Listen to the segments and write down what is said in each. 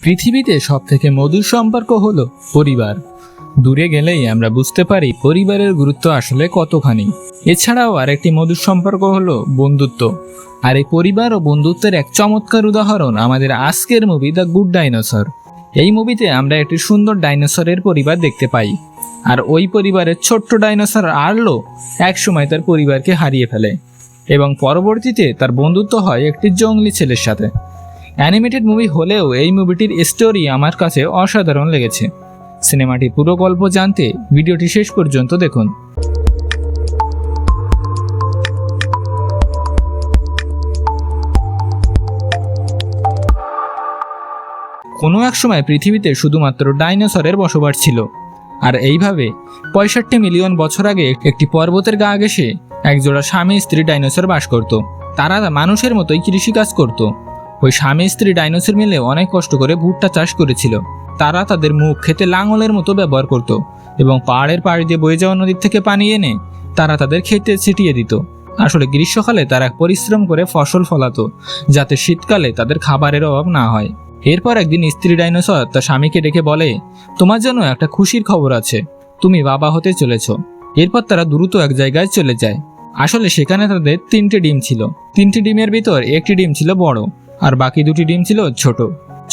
পৃথিবীতে সবথেকে মধুর সম্পর্ক হলো পরিবার। দূরে গেলেই আমরা বুঝতে পারি পরিবারের গুরুত্ব আসলে কতখানি। এছাড়াও আরেকটি মধুর সম্পর্ক হলো বন্ধুত্ব। আর এই পরিবার ও বন্ধুত্বের এক চমৎকার উদাহরণ আমাদের আজকের মুভি দ্য গুড ডাইনোসর। এই মুভিতে আমরা একটি সুন্দর ডাইনোসরের পরিবার দেখতে পাই। আর ওই পরিবারের ছোট্ট ডাইনোসর আর্লো একসময় তার পরিবারকে হারিয়ে ফেলে এবং পরবর্তীতে তার বন্ধুত্ব হয় একটি জঙ্গলি ছেলের সাথে। অ্যানিমেটেড মুভি হলেও এই মুভিটির স্টোরি আমার কাছে অসাধারণ লেগেছে। সিনেমাটির পুরো গল্প জানতে ভিডিওটি শেষ পর্যন্ত দেখুন। কোনো এক সময় পৃথিবীতে শুধুমাত্র ডাইনোসরের বসবাস ছিল। আর এইভাবে 65 মিলিয়ন বছর আগে একটি পর্বতের গা ঘেঁষে একজোড়া স্বামী স্ত্রী ডাইনোসর বাস করত। তারা মানুষের মতোই কৃষিকাজ করত। ওই স্বামী স্ত্রী ডাইনোসর মিলে অনেক কষ্ট করে ভুট্টা চাষ করেছিল। তারা তাদের মুখ খেতে লাঙলের মতো ব্যবহার করত এবং পাহাড়ের পাড়ি দিয়ে বয়ে যাওয়া নদীর থেকে পানি এনে তারা তাদের খেতে ছিটিয়ে দিত। আসলে গ্রীষ্মকালে তারা পরিশ্রম করে ফসল ফলাতো যাতে শীতকালে তাদের খাবারের অভাব না হয়। এরপর একদিন স্ত্রী ডাইনোসর তার স্বামীকে ডেকে বলে, তোমার জন্য একটা খুশির খবর আছে, তুমি বাবা হতে চলেছ। এরপর তারা দ্রুত এক জায়গায় চলে যায়। আসলে সেখানে তাদের 3টে ডিম ছিল। 3টি ডিমের ভিতর একটি ডিম ছিল বড় আর বাকি 2টি ডিম ছিল ছোট।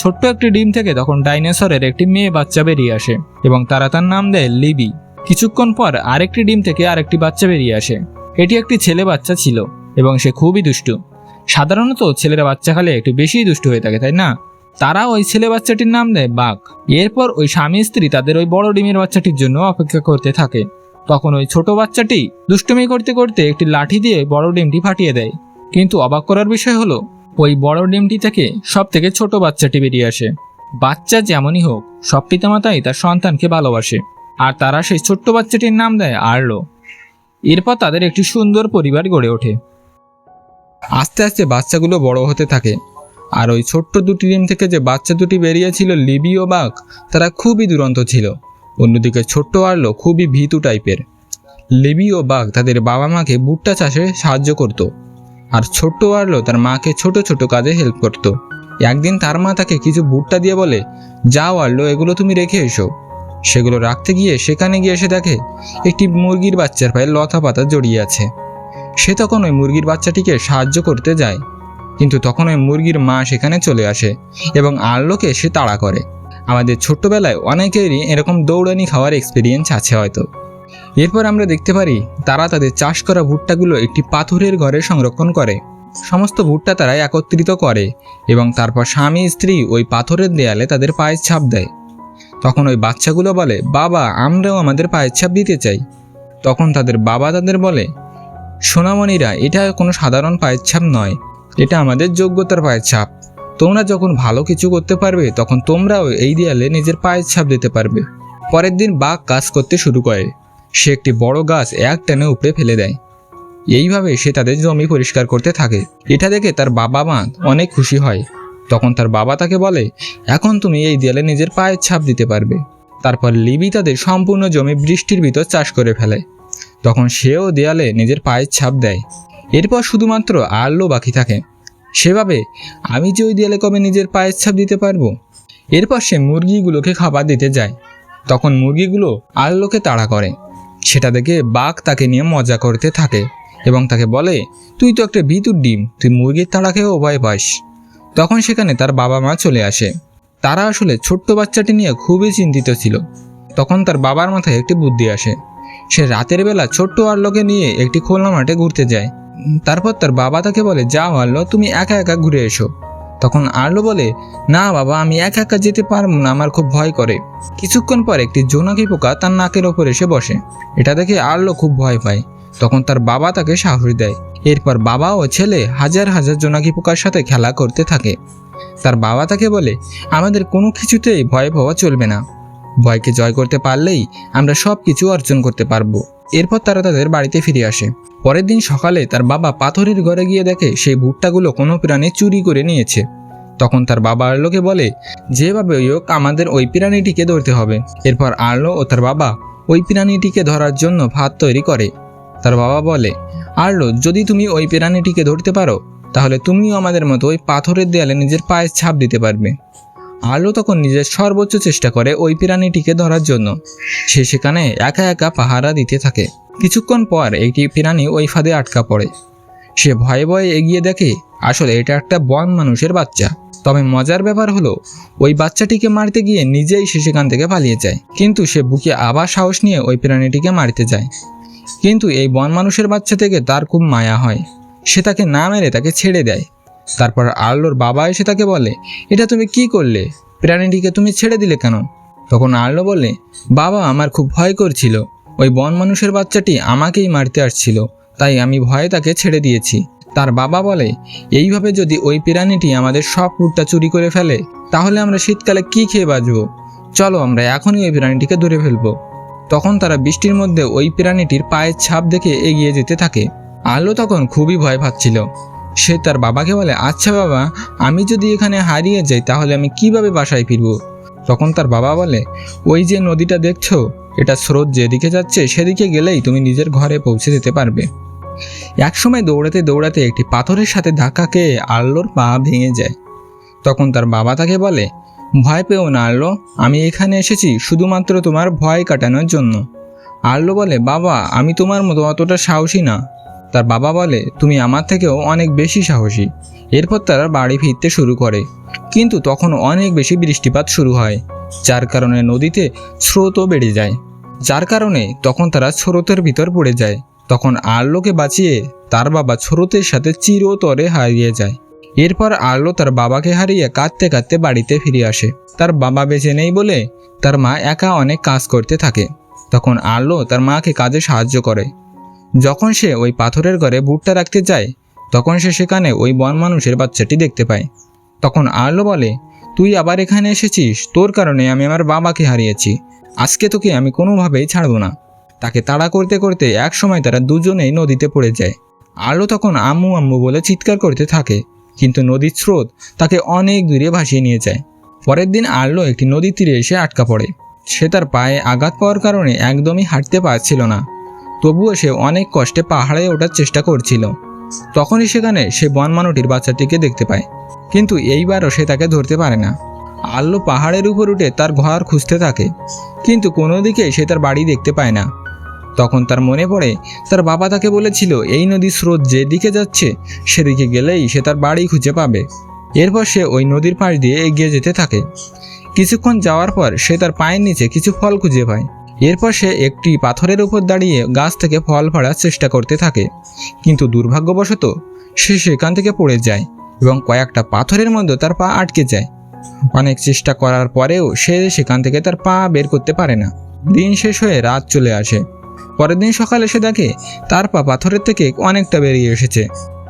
ছোট্ট একটি ডিম থেকে তখন ডাইনোসরের একটি মেয়ে বাচ্চা বেরিয়ে আসে এবং তারা তার নাম দেয় লিবি। কিছুক্ষণ পর আরেকটি ডিম থেকে আরেকটি বাচ্চা বেরিয়ে আসে। এটি একটি ছেলে বাচ্চা ছিল এবং সে খুবই দুষ্টু। সাধারণত ছেলেরা বাচ্চা খালে একটু বেশি দুষ্টু হয়ে থাকে, তাই না? তারা ওই ছেলে বাচ্চাটির নাম দেয় বাঘ। এরপর ওই স্বামী স্ত্রী তাদের ওই বড় ডিমের বাচ্চাটির জন্য অপেক্ষা করতে থাকে। তখন ওই ছোট বাচ্চাটি দুষ্টুমি করতে করতে একটি লাঠি দিয়ে বড় ডিমটি ফাটিয়ে দেয়। কিন্তু অবাক করার বিষয় হলো ওই বড় ডিমটি থেকে সব থেকে ছোট বাচ্চাটি বেরিয়ে আসে। বাচ্চা যেমনই হোক, সব পিতামাতাই তার সন্তানকে ভালোবাসে আর তারা সেই ছোট্ট বাচ্চাটির নাম দেয় আর্লো। এরপর তাদের একটি সুন্দর পরিবার গড়ে ওঠে। আস্তে আস্তে বাচ্চাগুলো বড় হতে থাকে। আর ওই ছোট্ট 2টি ডিম থেকে যে বাচ্চা 2টি বেরিয়েছিল লিবি ও বাঘ, তারা খুবই দুরন্ত ছিল। অন্যদিকে ছোট্ট আর্লো খুবই ভীতু টাইপের। লিবি ও বাঘ তাদের বাবা মাকে ভুট্টা চাষে সাহায্য করত আর ছোট্ট আর্লো তার মাকে ছোট ছোট কাজে হেল্প করত। একদিন তার মা তাকে কিছু ভুট্টা দিয়ে বলে, যাও আর্লো, এগুলো তুমি রেখে এসো। সেগুলো রাখতে গিয়ে সেখানে গিয়ে এসে দেখে একটি মুরগির বাচ্চার পায়ে লতা পাতা জড়িয়ে আছে। সে তখন ওই মুরগির বাচ্চাটিকে সাহায্য করতে যায়, কিন্তু তখন ওই মুরগির মা সেখানে চলে আসে এবং আর্লোকে সে তাড়া করে। আমাদের ছোট্টবেলায় অনেকেরই এরকম দৌড়ানি খাওয়ার এক্সপিরিয়েন্স আছে হয়তো। এরপর আমরা দেখতে পারি তারা তাদের চাষ করা ভুট্টাগুলো একটি পাথরের ঘরে সংরক্ষণ করে। সমস্ত ভুট্টা তারা একত্রিত করে এবং তারপর স্বামী স্ত্রী ওই পাথরের দেয়ালে তাদের পায়ের ছাপ দেয়। তখন ওই বাচ্চাগুলো বলে, বাবা, আমরাও আমাদের পায়ের ছাপ দিতে চাই। তখন তাদের বাবা তাদের বলে, সোনামণিরা, এটা কোনো সাধারণ পায়ের ছাপ নয়, এটা আমাদের যোগ্যতার পায়ের ছাপ। তোমরা যখন ভালো কিছু করতে পারবে তখন তোমরাও এই দেয়ালে নিজের পায়ের ছাপ দিতে পারবে। পরের দিন বাঘ কাজ করতে শুরু করে। সে একটি বড় গাছ এক টানে উপড়ে ফেলে দেয়। এইভাবে সে তাদের জমি পরিষ্কার করতে থাকে। এটা দেখে তার বাবা মা অনেক খুশি হয়। তখন তার বাবা তাকে বলে, এখন তুমি এই দেয়ালে নিজের পায়ের ছাপ দিতে পারবে। তারপর লিবি তাদের সম্পূর্ণ জমি বৃষ্টির ভিতর চাষ করে ফেলে। তখন সেও দেয়ালে নিজের পায়ের ছাপ দেয়। এরপর শুধুমাত্র আর্লো বাকি থাকে। সেভাবে আমি যে ওই দেয়ালে কবে নিজের পায়ের ছাপ দিতে পারবো? এরপর সে মুরগিগুলোকে খাবার দিতে যায়। তখন মুরগিগুলো আর্লোকে তাড়া করে। সেটা দেখে বাঘ তাকে নিয়ে মজা করতে থাকে এবং তাকে বলে, তুই তো একটা ভীতুর ডিম, তুই মুরগির তাড়া খেয়েও ভয় পাস। তখন সেখানে তার বাবা মা চলে আসে। তারা আসলে ছোট্ট বাচ্চাটি নিয়ে খুবই চিন্তিত ছিল। তখন তার বাবার মাথায় একটি বুদ্ধি আসে। সে রাতের বেলা ছোট্ট আর্লোকে নিয়ে একটি খোলা মাঠে ঘুরতে যায়। তারপর তার বাবা তাকে বলে, যাও আর্লো, তুমি একা একা ঘুরে এসো। তখন আর্লো বলে, না বাবা, আমি একা একা যেতে পারবো না, আমার খুব ভয় করে। কিছুক্ষণ পর একটি জোনাকি পোকা তার নাকের ওপর এসে বসে। এটা দেখে আর্লো খুব ভয় পায়। তখন তার বাবা তাকে সাহস দেয়। এরপর বাবা ও ছেলে হাজার হাজার জোনাকি পোকার সাথে খেলা করতে থাকে। তার বাবা তাকে বলে, আমাদের কোনো কিছুতেই ভয় পাওয়া চলবে না। ভয়কে জয় করতে পারলেই আমরা সব কিছু অর্জন করতে পারবো। এরপর তারা তাদের বাড়িতে ফিরে আসে। পরের দিন সকালে তার বাবা পাথরের ঘরে গিয়ে দেখে সেই ভুট্টাগুলো কোনো প্রাণী চুরি করে নিয়েছে। তখন তার বাবা আর্লোকে বলে, যেভাবে হোক আমাদের ওই প্রাণীটিকে ধরতে হবে। এরপর আর্লো ও তার বাবা ওই প্রাণীটিকে ধরার জন্য ফাঁদ তৈরি করে। তার বাবা বলে, আর্লো, যদি তুমি ওই প্রাণীটিকে ধরতে পারো তাহলে তুমিও আমাদের মতো ওই পাথরের দেয়ালে নিজের পায়ের ছাপ দিতে পারবে। আর্লো তখন নিজের সর্বোচ্চ চেষ্টা করে ওই প্রাণীটিকে ধরার জন্য। সে সেখানে একা একা পাহারা দিতে থাকে। কিছুক্ষণ পর একটি প্রাণী ওই ফাঁদে আটকা পড়ে। সে ভয়ে ভয়ে এগিয়ে দেখে আসলে এটা একটা বন মানুষের বাচ্চা। তবে মজার ব্যাপার হলো ওই বাচ্চাটিকে মারতে গিয়ে নিজেই সে সেখান থেকে পালিয়ে যায়। কিন্তু সে বুকে আবার সাহস নিয়ে ওই প্রাণীটিকে মারতে যায়। কিন্তু এই বন মানুষের বাচ্চা থেকে তার খুব মায়া হয়। সে তাকে না মেরে তাকে ছেড়ে দেয়। তারপর আর্লোর বাবা এসে তাকে বলে, এটা তুমি কি করলে? প্রাণীটিকে তুমি ছেড়ে দিলে কেন? তখন আর্লো বলে, বাবা, আমার খুব ভয় করছিল। ওই বন মানুষের বাচ্চাটি আমাকেই মারতে আসছিল, তাই আমি ভয়ে তাকে ছেড়ে দিয়েছি। তার বাবা বলে, এইভাবে যদি ওই প্রাণীটি আমাদের সব ফুডটা চুরি করে ফেলে তাহলে আমরা শীতকালে কি খেয়ে বাঁচব? চলো আমরা এখনই ওই প্রাণীটিকে ধরে ফেলবো। তখন তারা বৃষ্টির মধ্যে ওই প্রাণীটির পায়ের ছাপ দেখে এগিয়ে যেতে থাকে। আর্লো তখন খুবই ভয় পাচ্ছিল। সে তার বাবাকে বলে, আচ্ছা বাবা, আমি যদি এখানে হারিয়ে যাই তাহলে আমি কিভাবে বাসায় ফিরব? তখন তার বাবা বলে, ওই যে নদীটা দেখছো, এটা স্রোত যেদিকে যাচ্ছে সেদিকে গেলেই তুমি নিজের ঘরে পৌঁছে যেতে পারবে। একসময় দৌড়াতে দৌড়াতে একটি পাথরের সাথে ধাক্কা খেয়ে আর্লোর পা ভেঙে যায়। তখন তার বাবা তাকে বলে, ভয় পেও না আর্লো, আমি এখানে এসেছি শুধুমাত্র তোমার ভয় কাটানোর জন্য। আর্লো বলে, বাবা, আমি তোমার মতো অতটা সাহসী না। তার বাবা বলে, তুমি আমার থেকেও অনেক বেশি সাহসী। এরপর তারা বাড়ি ফিরতে শুরু করে। কিন্তু তখন অনেক বেশি বৃষ্টিপাত শুরু হয়, যার কারণে নদীতে স্রোতও বেড়ে যায়। যার কারণে তখন তারা স্রোতের ভিতর পড়ে যায়। তখন আর্লোকে বাঁচিয়ে তার বাবা স্রোতের সাথে চিরতরে হারিয়ে যায়। এরপর আর্লো তার বাবাকে হারিয়ে কাঁদতে কাঁদতে বাড়িতে ফিরে আসে। তার বাবা বেঁচে নেই বলে তার মা একা অনেক কাজ করতে থাকে। তখন আর্লো তার মাকে কাজে সাহায্য করে। যখন সে ওই পাথরের ঘরে ভুট্টা রাখতে যায় তখন সে সেখানে ওই বন মানুষের বাচ্চাটি দেখতে পায়। তখন আর্লো বলে, তুই আবার এখানে এসেছিস, তোর কারণে আমি আমার বাবাকে হারিয়েছি। আজকে তোকে আমি কোনোভাবেই ছাড়বো না। তাকে তাড়া করতে করতে এক সময় তারা দুজনেই নদীতে পড়ে যায়। আর্লো তখন আম্মু আম্মু বলে চিৎকার করতে থাকে, কিন্তু নদীর স্রোত তাকে অনেক দূরে ভাসিয়ে নিয়ে যায়। পরের দিন আর্লো একটি নদীর তীরে এসে আটকা পড়ে। সে তার পায়ে আঘাত পাওয়ার কারণে একদমই হাঁটতে পারছিল না। তবুও সে অনেক কষ্টে পাহাড়ে ওঠার চেষ্টা করছিল। তখনই সেখানে সে বন মানুষটির বাচ্চাটিকে দেখতে পায়, কিন্তু এইবারও সে তাকে ধরতে পারে না। আর্লো পাহাড়ের উপর উঠে তার ঘর খুঁজতে থাকে, কিন্তু কোনো দিকে সে তার বাড়ি দেখতে পায় না। তখন তার মনে পড়ে তার বাবা তাকে বলেছিল এই নদীর স্রোত যেদিকে যাচ্ছে সেদিকে গেলেই সে তার বাড়ি খুঁজে পাবে। এরপর সে ওই নদীর পাশ দিয়ে এগিয়ে যেতে থাকে। কিছুক্ষণ যাওয়ার পর সে তার পায়ের নিচে কিছু ফল খুঁজে পায়। এরপর সে একটি পাথরের উপর দাঁড়িয়ে গাছ থেকে ফল ফাড়ার চেষ্টা করতে থাকে, কিন্তু দুর্ভাগ্যবশত সে সেখান থেকে পড়ে যায় এবং কয়েকটা পাথরের মধ্যে তার পা আটকে যায়। অনেক চেষ্টা করার পরেও সে সেখান থেকে তার পা বের করতে পারে না। দিন শেষ হয়ে রাত চলে আসে। পরের দিন সকালে সে দেখে তার পা পাথরের থেকে অনেকটা বেরিয়ে এসেছে,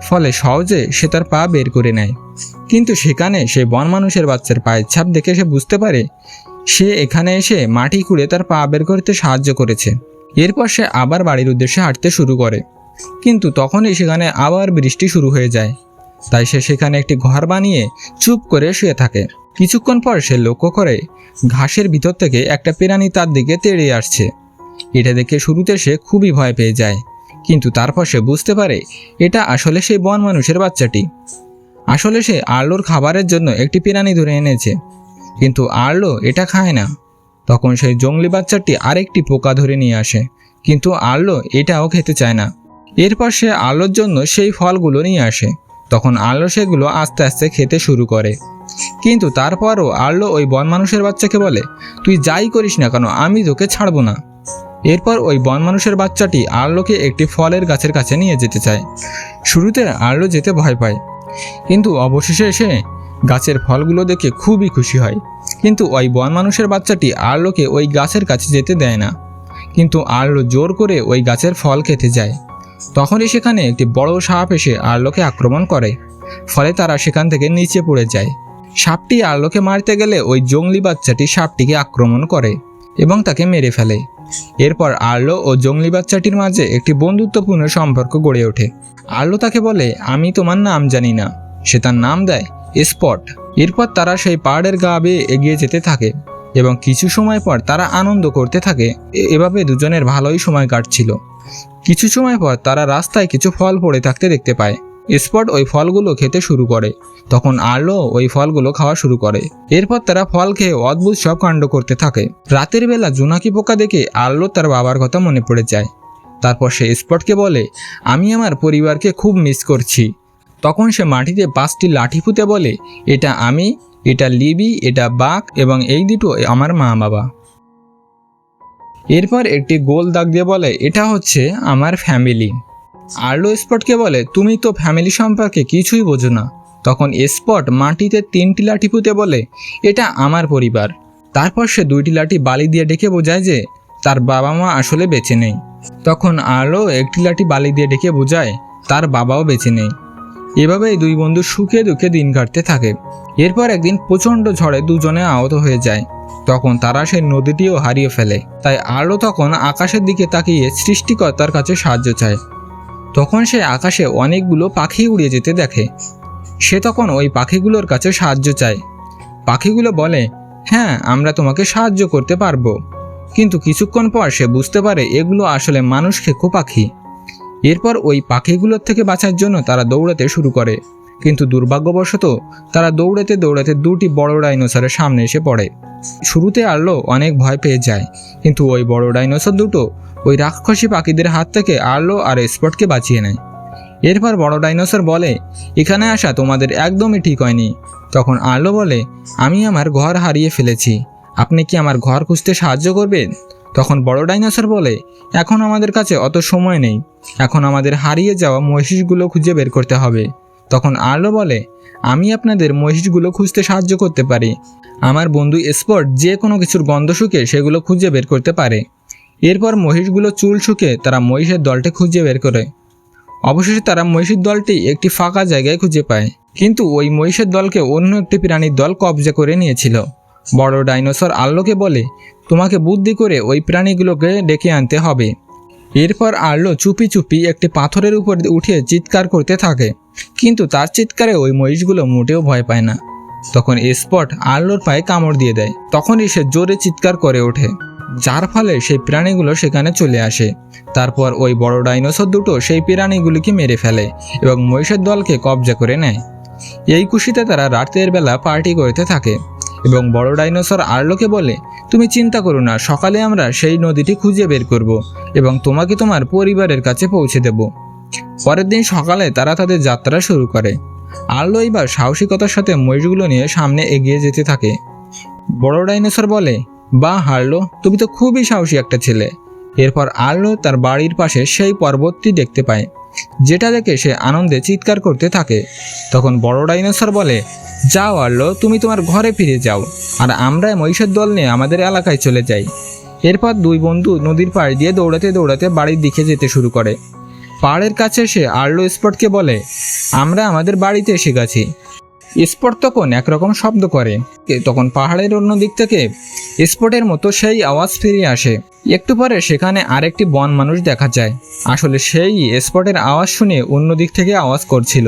ফলে সহজে সে তার পা বের করে নেয়। কিন্তু সেখানে সে বন মানুষের বাচ্চার পায়ের ছাপ দেখে সে বুঝতে পারে সে এখানে এসে মাটি খুঁড়ে তার পা বের করতে সাহায্য করেছে। এরপর সে আবার বাড়ির উদ্দেশ্যে হাঁটতে শুরু করে, কিন্তু তখনই সেখানে আবার বৃষ্টি শুরু হয়ে যায়। তাই সে সেখানে একটি ঘর বানিয়ে চুপ করে শুয়ে থাকে। কিছুক্ষণ পর সে লক্ষ্য করে ঘাসের ভিতর থেকে একটা প্রাণী তার দিকে তেড়ে আসছে। এটা দেখে শুরুতে সে খুবই ভয় পেয়ে যায়, কিন্তু তারপর সে বুঝতে পারে এটা আসলে সেই বন মানুষের বাচ্চাটি। আসলে সে আর্লোর খাবারের জন্য একটি প্রাণী ধরে এনেছে, কিন্তু আর্লো এটা খায় না। তখন সেই জঙ্গলি বাচ্চাটি আরেকটি পোকা ধরে নিয়ে আসে, কিন্তু আর্লো এটাও খেতে চায় না। এরপর সে আর্লোর জন্য সেই ফলগুলো নিয়ে আসে। তখন আর্লো সেগুলো আস্তে আস্তে খেতে শুরু করে, কিন্তু তারপরও আর্লো ওই বন মানুষের বাচ্চাকে বলে, তুই যাই করিস না কেন আমি তোকে ছাড়বো না। এরপর ওই বন মানুষের বাচ্চাটি আর্লোকে একটি ফলের গাছের কাছে নিয়ে যেতে চায়। শুরুতে আর্লো যেতে ভয় পায়, কিন্তু অবশেষে এসে গাছের ফলগুলো দেখে খুবই খুশি হয়। কিন্তু ওই বন মানুষের বাচ্চাটি আর্লোকে ওই গাছের কাছে যেতে দেয় না, কিন্তু আর্লো জোর করে ওই গাছের ফল খেতে যায়। তখনই সেখানে একটি বড় সাপ এসে আর্লোকে আক্রমণ করে, ফলে তারা সেখান থেকে নিচে পড়ে যায়। সাপটি আর্লোকে মারতে গেলে ওই জঙ্গলি বাচ্চাটি সাপটিকে আক্রমণ করে এবং তাকে মেরে ফেলে। এরপর আর্লো ও জঙ্গলি বাচ্চাটির মাঝে একটি বন্ধুত্বপূর্ণ সম্পর্ক গড়ে ওঠে। আর্লো তাকে বলে, আমি তোমার নাম জানি না। সে তার নাম দেয় স্পট। এরপর তারা সেই পাহাড়ের গা বেয়ে এগিয়ে যেতে থাকে এবং কিছু সময় পর তারা আনন্দ করতে থাকে। এভাবে দুজনের ভালোই সময় কাটছিল। কিছু সময় পর তারা রাস্তায় কিছু ফল পড়ে থাকতে দেখতে পায়। স্পট ওই ফলগুলো খেতে শুরু করে, তখন আর্লো ওই ফলগুলো খাওয়া শুরু করে। এরপর তারা ফল খেয়ে অদ্ভুত সব কাণ্ড করতে থাকে। রাতের বেলা জোনাকি পোকা দেখে আর্লো তার বাবার কথা মনে পড়ে যায়। তারপর সে স্পটকে বলে, আমি আমার পরিবারকে খুব মিস করছি। তখন সে মাটিতে 5টি লাঠি পুঁতে বলে, এটা আমি, এটা লিবি, এটা বাঘ এবং এই দুটো আমার মা বাবা। এরপর একটি গোল দাগ দিয়ে বলে, এটা হচ্ছে আমার ফ্যামিলি। আর্লো স্পটকে বলে, তুমি তো ফ্যামিলি সম্পর্কে কিছুই বোঝো না। তখন স্পট মাটিতে 3টি লাঠি পুঁতে বলে, এটা আমার পরিবার। তারপর সে 2টি লাঠি বালি দিয়ে ডেকে বোঝায় যে তার বাবা মা আসলে বেঁচে নেই। তখন আর্লো 1টি লাঠি বালি দিয়ে ডেকে বোঝায় তার বাবাও বেঁচে নেই। এভাবেই দুই বন্ধু সুখে দুঃখে দিন কাটতে থাকে। এরপর একদিন প্রচণ্ড ঝড়ে দুজনে আহত হয়ে যায়। তখন তারা সেই নদীটিও হারিয়ে ফেলে। তাই আর্লো তখন আকাশের দিকে তাকিয়ে সৃষ্টিকর্তার কাছে সাহায্য চায়। তখন সে আকাশে অনেকগুলো পাখি উড়ে যেতে দেখে। সে তখন ওই পাখিগুলোর কাছে সাহায্য চায়। পাখিগুলো বলে, হ্যাঁ, আমরা তোমাকে সাহায্য করতে পারবো। কিন্তু কিছুক্ষণ পর সে বুঝতে পারে এগুলো আসলে মানুষ খেকো পাখি। এরপর ওই পাখিগুলোর থেকে বাঁচার জন্য তারা দৌড়াতে শুরু করে। কিন্তু দুর্ভাগ্যবশত তারা দৌড়াতে দৌড়াতে 2টি বড় ডাইনোসরের সামনে এসে পড়ে। শুরুতে আর্লো অনেক ভয় পেয়ে যায়, কিন্তু ওই বড় ডাইনোসর দুটো ওই রাক্ষসী পাখিদের হাত থেকে আর্লো আর স্পটকে বাঁচিয়ে নেয়। এরপর বড় ডাইনোসর বলে, এখানে আসা তোমাদের একদমই ঠিক হয়নি। তখন আর্লো বলে, আমি আমার ঘর হারিয়ে ফেলেছি, আপনি কি আমার ঘর খুঁজতে সাহায্য করবেন? তখন বড় ডাইনোসর বলে, এখন আমাদের কাছে অত সময় নেই, এখন আমাদের হারিয়ে যাওয়া মহিষগুলো খুঁজে বের করতে হবে। তখন আর্লো বলে, আমি আপনাদের মহিষগুলো খুঁজতে সাহায্য করতে পারি। আমার বন্ধু স্পট যে কোনো কিছুর গন্ধ শুকে সেগুলো খুঁজে বের করতে পারে। এরপর মহিষগুলো চুল শুকে তারা মহিষের দলটি খুঁজে বের করে। অবশেষে তারা মহিষের দলটি একটি ফাঁকা জায়গায় খুঁজে পায়, কিন্তু ওই মহিষের দলকে অন্য একটি প্রাণীর দল কবজা করে নিয়েছিল। বড় ডাইনোসর আর্লোকে বলে, তোমাকে বুদ্ধি করে ওই প্রাণীগুলোকে ডেকে আনতে হবে। এরপর আর্লো চুপি চুপি একটি পাথরের উপর উঠে চিৎকার করতে থাকে, কিন্তু তার চিৎকারে ওই মহিষগুলো মোটেও ভয় পায় না। তখন স্পট আর্লোর পায়ে কামড় দিয়ে দেয়। তখনই সে জোরে চিৎকার করে ওঠে, যার ফলে সেই প্রাণীগুলো সেখানে চলে আসে। তারপর ওই বড় ডাইনোসর দুটো সেই প্রাণীগুলিকে মেরে ফেলে এবং মহিষের দলকে কবজা করে নেয়। এই খুশিতে তারা রাতের বেলা পার্টি করতে থাকে এবং বড় ডাইনোসর আর্লোকে বলে, তুমি চিন্তা করো না, সকালে আমরা সেই নদীটি খুঁজে বের করব এবং তোমাকে তোমার পরিবারের কাছে পৌঁছে দেব। পরের দিন সকালে তারা তাদের যাত্রা শুরু করে। আর্লো এবার সাহসিকতার সাথে মহিষগুলো নিয়ে সামনে এগিয়ে যেতে থাকে। বড় ডাইনোসর বলে, বাহ আর্লো, তুমি তো খুবই সাহসী একটা ছেলে। এরপর আর্লো তার বাড়ির পাশে সেই পর্বতটি দেখতে পায়, যেটা দেখে সে আনন্দে চিৎকার করতে থাকে। তখন বড় ডাইনোসর বলে, যাও আর্লো, তুমি তোমার ঘরে ফিরে যাও, আর আমরা মহিষের দল নিয়ে আমাদের এলাকায় চলে যাই। এরপর দুই বন্ধু নদীর পাড় দিয়ে দৌড়াতে দৌড়াতে বাড়ির দিকে যেতে শুরু করে। পাহাড়ের কাছে এসে আর্লো স্পটকে বলে, আমরা আমাদের বাড়িতে এসে গেছি। স্পট তখন একরকম শব্দ করে। তখন পাহাড়ের অন্য দিক থেকে স্পটের মতো সেই আওয়াজ ফিরে আসে। একটু পরে সেখানে আরেকটি বন মানুষ দেখা যায়। আসলে সেই স্পটের আওয়াজ শুনে অন্য দিক থেকে আওয়াজ করছিল।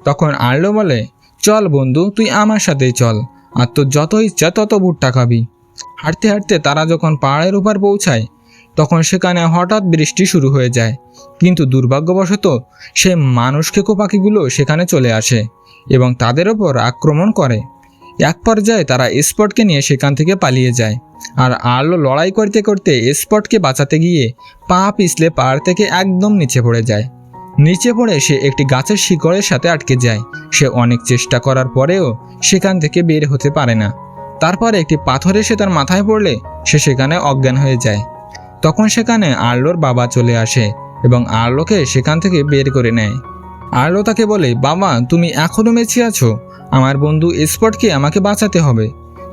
তখন আর্লো বলে, চল বন্ধু, তুই আমার সাথেই চল, আর তোর যত ইচ্ছা তত ভুট্টা খাবি। হাঁটতে হাঁটতে তারা যখন পাহাড়ের উপর পৌঁছায় তখন সেখানে হঠাৎ বৃষ্টি শুরু হয়ে যায়, কিন্তু দুর্ভাগ্যবশত সে মানুষ খেকো পাখিগুলো সেখানে চলে আসে এবং তাদের ওপর আক্রমণ করে। এক পর্যায়ে তারা স্পটকে নিয়ে সেখান থেকে পালিয়ে যায়, আর আর্লো লড়াই করতে করতে স্পটকে বাঁচাতে গিয়ে পা পিছলে পাহাড় থেকে একদম নিচে পড়ে যায়। নিচে পড়ে সে একটি গাছের শিকড়ের সাথে আটকে যায়। সে অনেক চেষ্টা করার পরেও সেখান থেকে বের হতে পারে না। তারপর একটি পাথর এসে তার মাথায় পড়লে সে সেখানে অজ্ঞান হয়ে যায়। তখন সেখানে আর্লোর বাবা চলে আসে এবং আর্লোকে সেখান থেকে বের করে নেয়। আর্লো তাকে বলে, বাবা, তুমি এখনও বেঁচে আছো, আমার বন্ধু স্পটকে আমাকে বাঁচাতে হবে।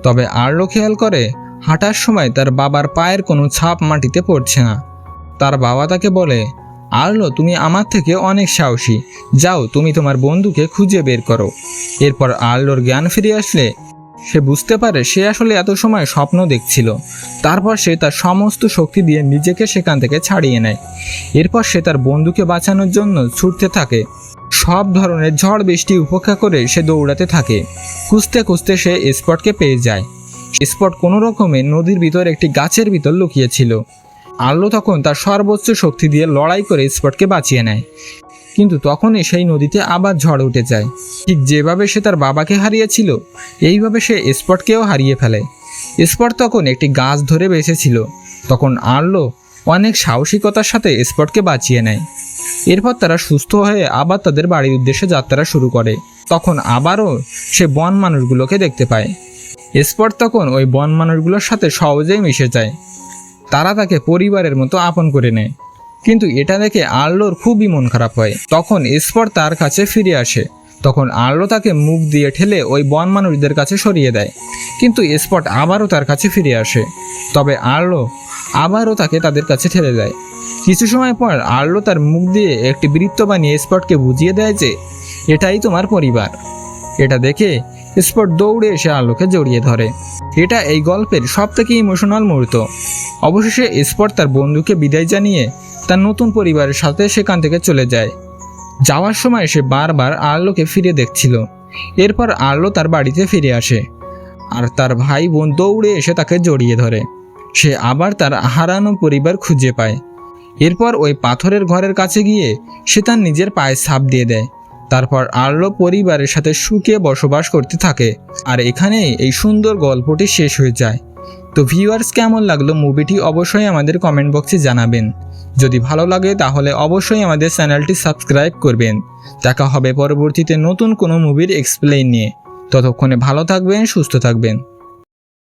তবে আর্লো খেয়াল করে হাঁটার সময় তার বাবার পায়ের কোনো ছাপ মাটিতে পড়ছে না। তার বাবা তাকে বলে, আর্লো, তুমি আমার থেকে অনেক সাহসী, যাও তুমি তোমার বন্ধুকে খুঁজে বের করো। এরপর আর্লোর জ্ঞান ফিরে আসলে সে বুঝতে পারে সে আসলে এত সময় স্বপ্ন দেখছিল। তারপর সে তার সমস্ত শক্তি দিয়ে নিজেকে সেখান থেকে ছাড়িয়ে নেয়। এরপর সে তার বন্ধুকে বাঁচানোর জন্য ছুটতে থাকে। সব ধরনের ঝড় বৃষ্টি উপেক্ষা করে সে দৌড়াতে থাকে। খুঁজতে খুঁজতে সে স্পটকে পেয়ে যায়। স্পট কোনো রকমে নদীর ভিতর একটি গাছের ভিতর লুকিয়েছিল। আর্লো তখন তার সর্বোচ্চ শক্তি দিয়ে লড়াই করে স্পটকে বাঁচিয়ে নেয়। কিন্তু তখনই সেই নদীতে আবার ঝড় উঠে যায়। ঠিক যেভাবে সে তার বাবাকে হারিয়েছিল, এইভাবে সে স্পটকেও হারিয়ে ফেলে। স্পট তখন একটি গাছ ধরে বেঁচেছিল। তখন আর্লো অনেক সাহসিকতার সাথে স্পটকে বাঁচিয়ে নেয়। এরপর তারা সুস্থ হয়ে আবার তাদের বাড়ির উদ্দেশ্যে যাত্রা শুরু করে। তখন আবারও সে বন মানুষগুলোকে দেখতে পায়। স্পট তখন ওই বন মানুষগুলোর সাথে সহজেই মিশে যায়। তারা তাকে পরিবারের মতো আপন করে নেয়। কিন্তু এটা দেখে আর্লোর খুবই মন খারাপ হয়। তখন স্পট তার কাছে ফিরে আসে। তখন আর্লো তাকে মুখ দিয়ে ঠেলে ওই বন মানুষদের কাছে সরিয়ে দেয়। কিন্তু স্পট আবারও তার কাছে ফিরে আসে। তবে আর্লো আবারও তাকে তাদের কাছে ঠেলে দেয়। কিছু সময় পর আর্লো তার মুখ দিয়ে একটি বৃত্ত বানিয়ে স্পটকে বুঝিয়ে দেয় যে এটাই তোমার পরিবার। এটা দেখে স্পট দৌড়ে এসে আর্লোকে জড়িয়ে ধরে। এটা এই গল্পের সবথেকে ইমোশনাল মুহূর্ত। অবশেষে স্পট তার বন্ধুকে বিদায় জানিয়ে তার নতুন পরিবারের সাথে সেখান থেকে চলে যায়। যাওয়ার সময় সে বারবার আর্লোকে ফিরে দেখছিল। এরপর আর্লো তার বাড়িতে ফিরে আসে আর তার ভাই বোন দৌড়ে এসে তাকে জড়িয়ে ধরে। সে আবার তার হারানো পরিবার খুঁজে পায়। এরপর ওই পাথরের ঘরের কাছে গিয়ে সে তার নিজের পায়ে ছাপ দিয়ে দেয়। তারপর আর্লো পরিবারের সাথে সুখে বসবাস করতে থাকে। আর এখানেই এই সুন্দর গল্পটি শেষ হয়ে যায়। তো ভিউয়ার্স, কেমন লাগলো মুভিটি অবশ্যই আমাদের কমেন্ট বক্সে জানাবেন। যদি ভালো লাগে তাহলে অবশ্যই আমাদের চ্যানেলটি সাবস্ক্রাইব করবেন। দেখা হবে পরবর্তীতে নতুন কোনো মুভির এক্সপ্লেইন নিয়ে। ততক্ষণে ভালো থাকবেন, সুস্থ থাকবেন।